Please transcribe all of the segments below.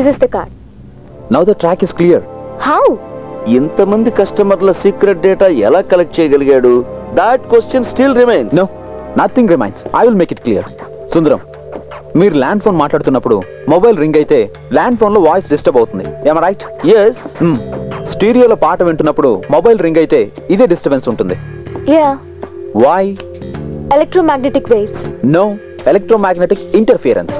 This is the card. Now the track is clear. How? ఇంతమంది కస్టమర్ల secret data ఎలా collect చేయగలిగాడు? That question still remains. No, nothing remains. I will make it clear. సుందరం, మీరు land phone మాట్లాడుతున్నప్పుడు mobile ring అయితే land phone లో voice disturb అవుతుంది. Am I right? Yes. స్టీరియోలో పాట వింటున్నప్పుడు మొబైల్ రింగ్ అయితే ఇదే డిస్టర్బెన్స్ ఉంటుంది. Yeah. Why? Electromagnetic waves. No, electromagnetic interference.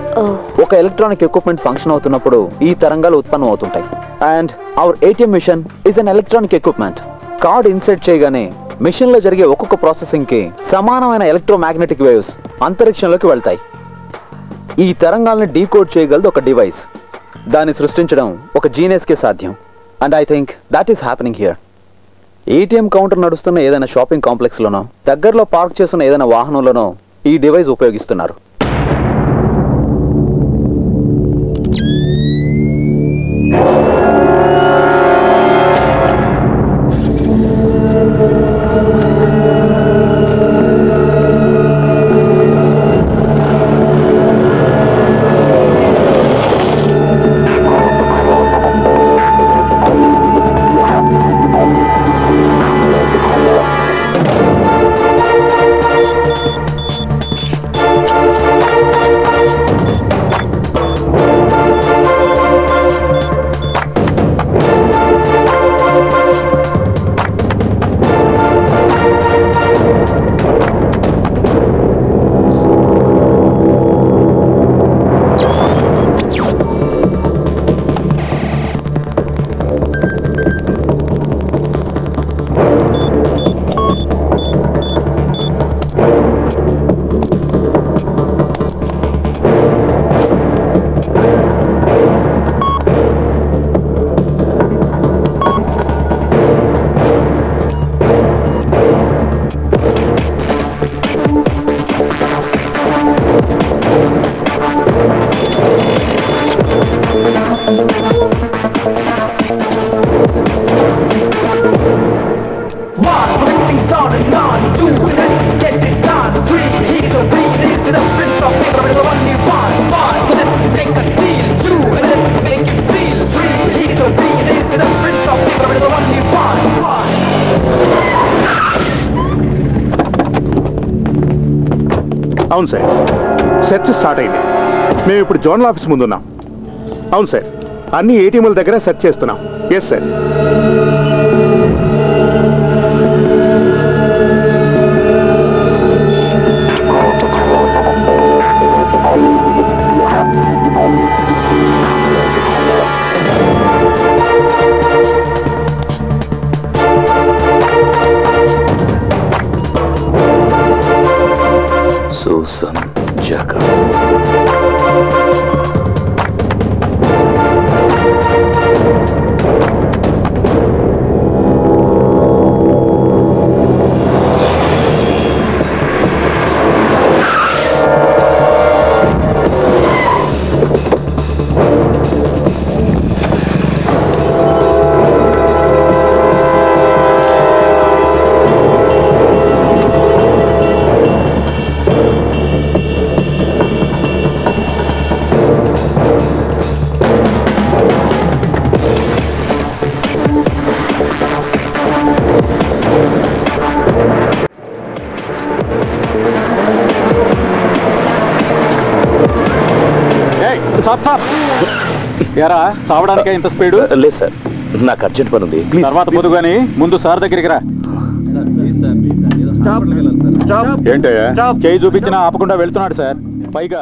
ఒక ఎలక్ట్రానిక్ ఎక్విప్మెంట్ ఫంక్షన్ అవుతున్నప్పుడు ఈ తరంగాలు ఉత్పన్నం అవుతుంటాయి. And our ATM machine is an electronic equipment. Card insert చేయగానే మిషన్ లో జరిగే ఒక్కొక్క ప్రాసెసింగ్ కి సమానమైన ఎలక్ట్రోమాగ్నెటిక్ వేవ్స్ అంతరిక్షంలోకి వెళ్తాయి. ఈ తరంగాల్ని డీకోడ్ చేయగలదు ఒక డివైస్. దాన్ని సృష్టించడం ఒక జీనియస్ కే సాధ్యం. And I think that is happening here. ATM counter నడుస్తున్న ఏదైనా షాపింగ్ కాంప్లెక్స్ లోనో దగ్గరలో పార్క్ చేస్తున్న ఏదైనా వాహనంలోనో ఈ డివైస్ ఉపయోగిస్తున్నారు. అవును సార్, సెర్చ్ స్టార్ట్ అయింది. మేము ఇప్పుడు జోనల్ ఆఫీస్ ముందున్నాం. అవును సార్, అన్ని ATMల దగ్గర సెర్చ్ చేస్తున్నాం. Yes sir. Susan Jacob. ఎరా చావడానికే ఇంత స్పీడ్? లేదు సార్, నాకు అర్జెంట్ పని ఉంది. తర్వాత పోదు గానీ ముందు సార్ దగ్గరికి రా. ఏంటయ్యా? చేయి చూపించినా ఆపకుండా వెళ్తున్నాడు సార్. పైగా